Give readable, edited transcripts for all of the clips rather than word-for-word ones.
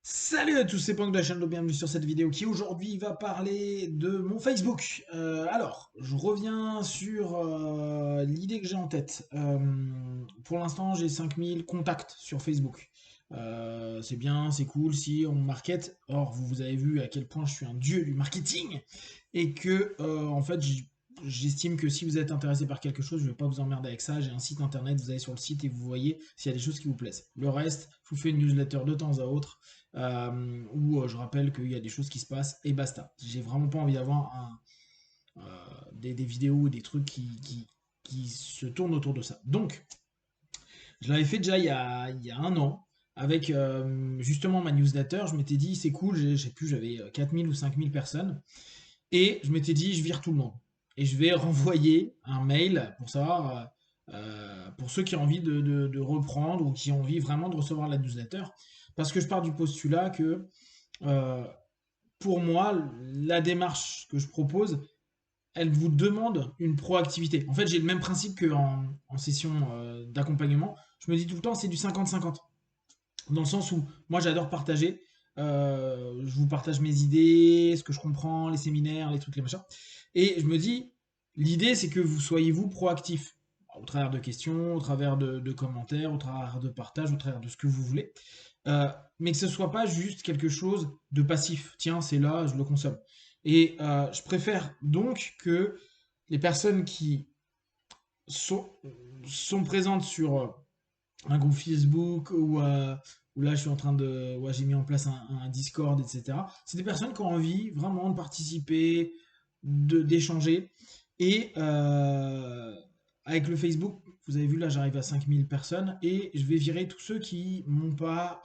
Salut à tous, c'est Punk de la chaîne, bienvenue sur cette vidéo qui aujourd'hui va parler de mon Facebook. Alors, je reviens sur l'idée que j'ai en tête. Pour l'instant, j'ai 5000 contacts sur Facebook. C'est bien, c'est cool si on market. Or, vous avez vu à quel point je suis un dieu du marketing et que, en fait, j'estime que si vous êtes intéressé par quelque chose, je ne vais pas vous emmerder avec ça. J'ai un site internet, vous allez sur le site et vous voyez s'il y a des choses qui vous plaisent. Le reste, je vous fais une newsletter de temps à autre où je rappelle qu'il y a des choses qui se passent et basta. J'ai vraiment pas envie d'avoir des vidéos ou des trucs qui se tournent autour de ça. Donc, je l'avais fait déjà il y a un an avec justement ma newsletter. Je m'étais dit, c'est cool, je sais plus, j'avais 4000 ou 5000 personnes. Et je m'étais dit, je vire tout le monde. Et je vais renvoyer un mail pour savoir, pour ceux qui ont envie de reprendre ou qui ont envie vraiment de recevoir la newsletter. Parce que je pars du postulat que euh, pour moi, la démarche que je propose, elle vous demande une proactivité. En fait, j'ai le même principe qu'en session d'accompagnement. Je me dis tout le temps, c'est du 50-50. Dans le sens où moi, j'adore partager. Je vous partage mes idées, ce que je comprends, les séminaires, les trucs, les machins. Et je me dis, l'idée, c'est que vous soyez vous proactif. Au travers de questions, au travers de commentaires, au travers de partages, au travers de ce que vous voulez. Euh, mais que ce soit pas juste quelque chose de passif. Tiens, c'est là, je le consomme. Et je préfère donc que les personnes qui sont, sont présentes sur un groupe Facebook ou là je suis en train de. Ouais, j'ai mis en place un Discord, etc. C'est des personnes qui ont envie vraiment de participer, d'échanger. Et avec le Facebook, vous avez vu là, j'arrive à 5000 personnes et je vais virer tous ceux qui m'ont pas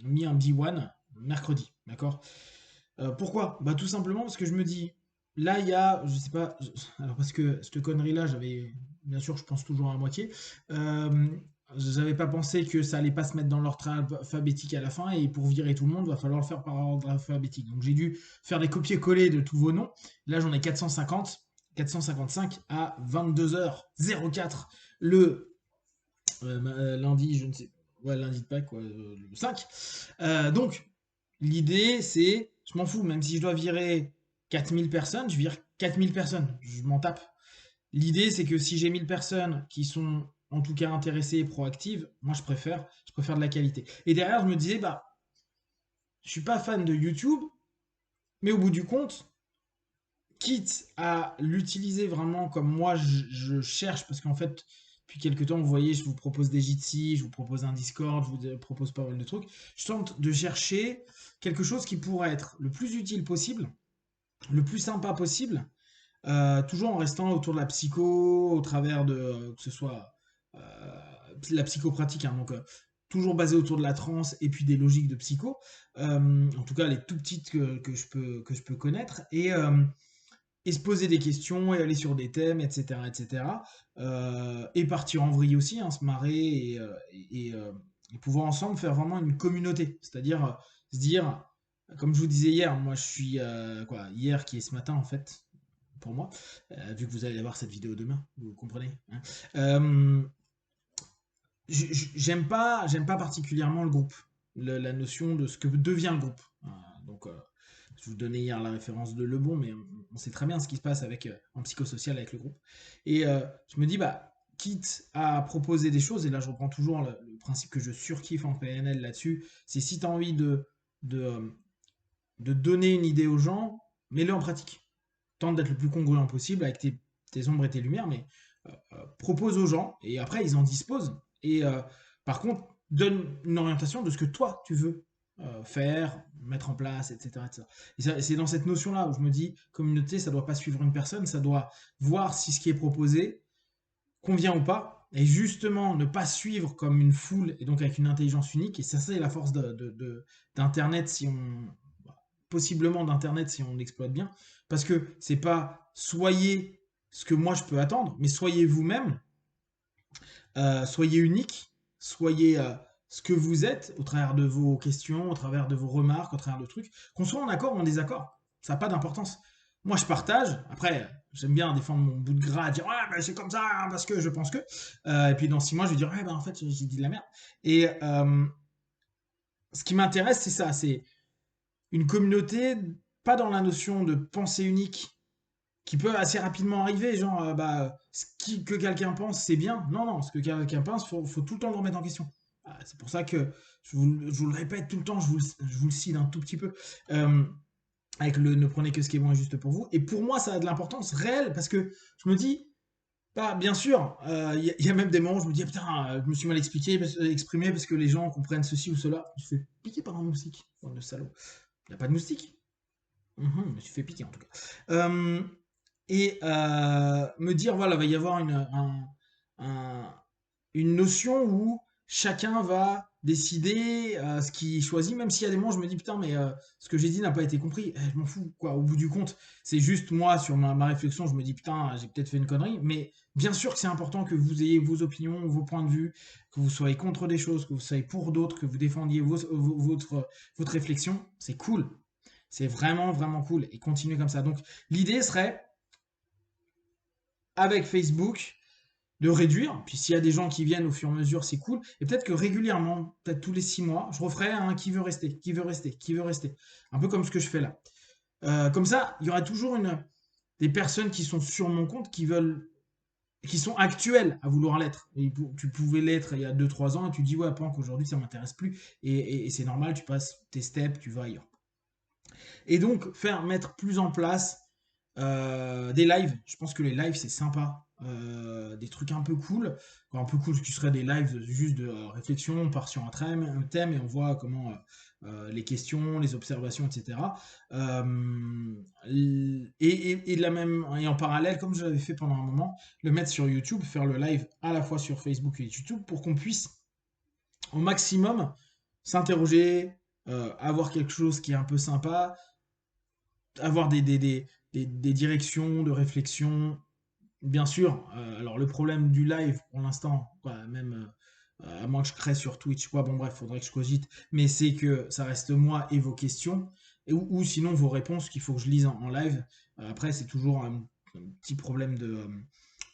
mis un B1 mercredi. D'accord. Pourquoi? Bah tout simplement parce que je me dis, là il y a, je sais pas, alors parce que cette connerie-là, j'avais, bien sûr, je pense toujours à moitié. Euh, J'avais pas pensé que ça allait pas se mettre dans l'ordre alphabétique à la fin et pour virer tout le monde, va falloir le faire par ordre alphabétique. Donc j'ai dû faire des copier-coller de tous vos noms. Là j'en ai 450, 455 à 22h04 le lundi, je ne sais, ouais lundi de Pâques, quoi, le 5. Donc l'idée, c'est, je m'en fous, même si je dois virer 4000 personnes, je vire 4000 personnes, je m'en tape. L'idée, c'est que si j'ai 1000 personnes qui sont en tout cas intéressées et proactives, moi je préfère de la qualité. Et derrière, je me disais, bah, je suis pas fan de YouTube, mais au bout du compte, quitte à l'utiliser vraiment comme moi je cherche, parce qu'en fait, depuis quelques temps, vous voyez, je vous propose des Jitsi, je vous propose un Discord, je vous propose pas mal de trucs. Je tente de chercher quelque chose qui pourrait être le plus utile possible, le plus sympa possible, toujours en restant autour de la psycho, au travers de que ce soit la psychopratique, hein, donc toujours basé autour de la transe et puis des logiques de psycho, en tout cas les tout petites que je peux connaître, et se poser des questions et aller sur des thèmes, etc. etc. Et partir en vrille aussi, hein, se marrer et pouvoir ensemble faire vraiment une communauté, c'est-à-dire se dire, comme je vous disais hier, moi je suis, quoi, hier qui est ce matin en fait, pour moi, vu que vous allez voir cette vidéo demain, vous comprenez, hein. Euh, j'aime pas particulièrement le groupe, la notion de ce que devient le groupe. Donc, je vous donnais hier la référence de Lebon, mais on sait très bien ce qui se passe avec, en psychosocial avec le groupe. Et je me dis, bah, quitte à proposer des choses, et là je reprends toujours le principe que je surkiffe en PNL là-dessus, c'est si tu as envie de, euh, de donner une idée aux gens, mets-le en pratique. Tente d'être le plus congruent possible avec tes ombres et tes lumières, mais propose aux gens et après ils en disposent. Et par contre, donne une orientation de ce que toi tu veux faire, mettre en place, etc. etc. Et c'est dans cette notion-là où je me dis, communauté, ça doit pas suivre une personne, ça doit voir si ce qui est proposé convient ou pas. Et justement, ne pas suivre comme une foule et donc avec une intelligence unique. Et ça, c'est la force d'Internet si on, possiblement d'Internet si on l'exploite bien. Parce que c'est pas soyez ce que moi je peux attendre, mais soyez vous-même, soyez unique, soyez ce que vous êtes au travers de vos questions, au travers de vos remarques, au travers de trucs. Qu'on soit en accord ou en désaccord, ça n'a pas d'importance. Moi je partage, après j'aime bien défendre mon bout de gras, dire ouais ben, c'est comme ça hein, parce que je pense que, et puis dans 6 mois je vais dire ouais ben en fait j'ai dit de la merde. Et ce qui m'intéresse, c'est ça, c'est une communauté, pas dans la notion de pensée unique, qui peut assez rapidement arriver, genre, que quelqu'un pense, c'est bien. Non, non, ce que quelqu'un pense, faut tout le temps le remettre en question. C'est pour ça que je vous le répète tout le temps, je vous le cite un tout petit peu, euh, avec le ne prenez que ce qui est bon et juste pour vous. Et pour moi, ça a de l'importance réelle, parce que je me dis, bah, bien sûr, y a même des moments où je me dis, ah, putain, je me suis mal exprimé parce que les gens comprennent ceci ou cela. Je me suis fait piquer par un moustique, bande de salaud. Il n'y a pas de moustique. Je me suis fait piquer en tout cas. Euh, me dire, voilà, va y avoir un- une notion où chacun va décider ce qu'il choisit, même s'il y a des moments où je me dis, putain, mais ce que j'ai dit n'a pas été compris. Je m'en fous, quoi. Au bout du compte, c'est juste moi, sur ma réflexion, je me dis, putain, j'ai peut-être fait une connerie, mais bien sûr que c'est important que vous ayez vos opinions, vos points de vue, que vous soyez contre des choses, que vous soyez pour d'autres, que vous défendiez votre réflexion. C'est cool. C'est vraiment, vraiment cool. Et continuez comme ça. Donc, l'idée serait, avec Facebook, de réduire. Puis s'il y a des gens qui viennent au fur et à mesure, c'est cool. Et peut-être que régulièrement, peut-être tous les 6 mois, je referai un qui veut rester, qui veut rester, qui veut rester. Un peu comme ce que je fais là. Comme ça, il y aura toujours des personnes qui sont sur mon compte qui veulent, qui sont actuelles à vouloir l'être. Et tu pouvais l'être il y a 2 3 ans et tu dis ouais, Pank, aujourd'hui ça m'intéresse plus. Et c'est normal, tu passes tes steps, tu vas ailleurs. Et donc, mettre plus en place des lives. Je pense que les lives, c'est sympa. Des trucs un peu cool. Enfin, un peu cool, ce qui serait des lives juste de réflexion. On part sur un thème et on voit comment les questions, les observations, etc. Et de la même, et en parallèle, comme je l'avais fait pendant un moment, le mettre sur YouTube, faire le live à la fois sur Facebook et YouTube pour qu'on puisse au maximum s'interroger, avoir quelque chose qui est un peu sympa, avoir des directions de réflexion. Bien sûr, alors le problème du live pour l'instant, quoi, même à moins que je crée sur Twitch, quoi, bon bref, faudrait que je cogite, mais c'est que ça reste moi et vos questions, ou sinon vos réponses qu'il faut que je lise en live. Après, c'est toujours un petit problème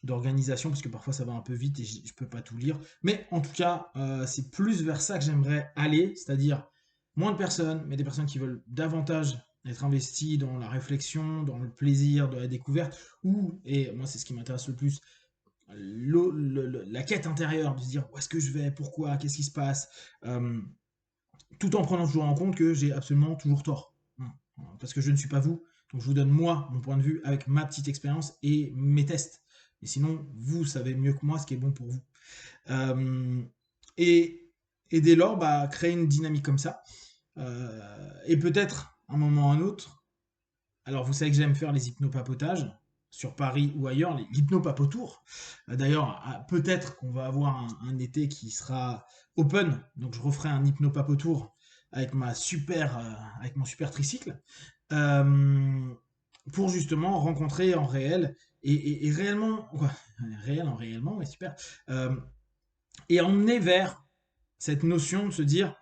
d'organisation, parce que parfois ça va un peu vite et je peux pas tout lire. Mais en tout cas, c'est plus vers ça que j'aimerais aller, c'est-à-dire moins de personnes, mais des personnes qui veulent davantage être investies dans la réflexion, dans le plaisir de la découverte, ou, et moi c'est ce qui m'intéresse le plus, la quête intérieure, de se dire où est-ce que je vais, pourquoi, qu'est-ce qui se passe, euh, tout en prenant toujours en compte que j'ai absolument toujours tort. Parce que je ne suis pas vous, donc je vous donne moi mon point de vue avec ma petite expérience et mes tests. Et sinon, vous savez mieux que moi ce qui est bon pour vous. Euh, et, et dès lors, bah, créer une dynamique comme ça. Et peut-être, un moment ou un autre, alors vous savez que j'aime faire les hypnopapotages, sur Paris ou ailleurs, les hypnopapotours. D'ailleurs, peut-être qu'on va avoir un été qui sera open, donc je referai un hypnopapotour avec avec mon super tricycle, euh, pour justement rencontrer en réel et réellement, quoi, réel en réellement, mais super, euh, et emmener vers cette notion de se dire,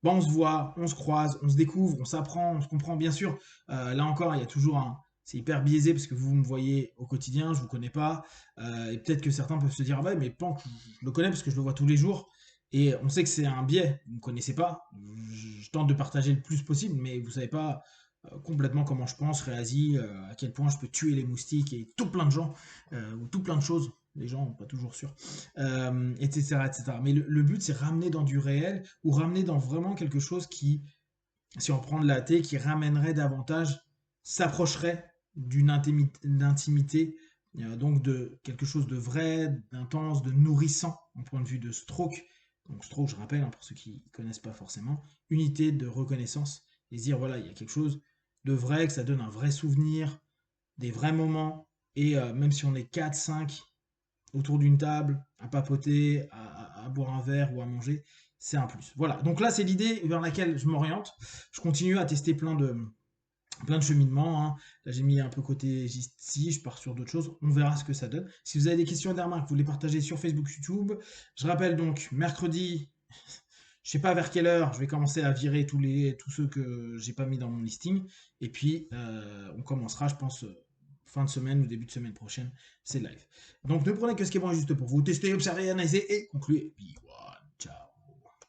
bon, on se voit, on se croise, on se découvre, on s'apprend, on se comprend, bien sûr. Là encore, il y a toujours un. C'est hyper biaisé parce que vous me voyez au quotidien, je vous connais pas. Et peut-être que certains peuvent se dire, ah ouais, mais Pank, je le connais parce que je le vois tous les jours. Et on sait que c'est un biais, vous ne me connaissez pas. Je tente de partager le plus possible, mais vous savez pas complètement comment je pense, réagis, à quel point je peux tuer les moustiques et tout plein de gens, ou tout plein de choses. Les gens, pas toujours sûrs, etc., etc. Mais le but, c'est ramener dans du réel ou ramener dans vraiment quelque chose qui, si on prend de la thé, qui ramènerait davantage, s'approcherait d'une intimité, donc de quelque chose de vrai, d'intense, de nourrissant, en point de vue de stroke. Donc stroke, je rappelle, hein, pour ceux qui ne connaissent pas forcément, unité de reconnaissance, et se dire, voilà, il y a quelque chose de vrai, que ça donne un vrai souvenir, des vrais moments, et même si on est 4 5 autour d'une table, à papoter, à boire un verre ou à manger, c'est un plus. Voilà, donc là c'est l'idée vers laquelle je m'oriente. Je continue à tester plein de cheminements, hein. Là j'ai mis un peu côté ici, je pars sur d'autres choses, on verra ce que ça donne. Si vous avez des questions et des remarques, vous les partagez sur Facebook, YouTube. Je rappelle donc, mercredi, je sais pas vers quelle heure, je vais commencer à virer tous ceux que j'ai pas mis dans mon listing. Et puis, on commencera, je pense, fin de semaine ou début de semaine prochaine, c'est live. Donc, ne prenez que ce qui est bon et juste pour vous. Testez, observez, analysez et concluez. Puis, voilà.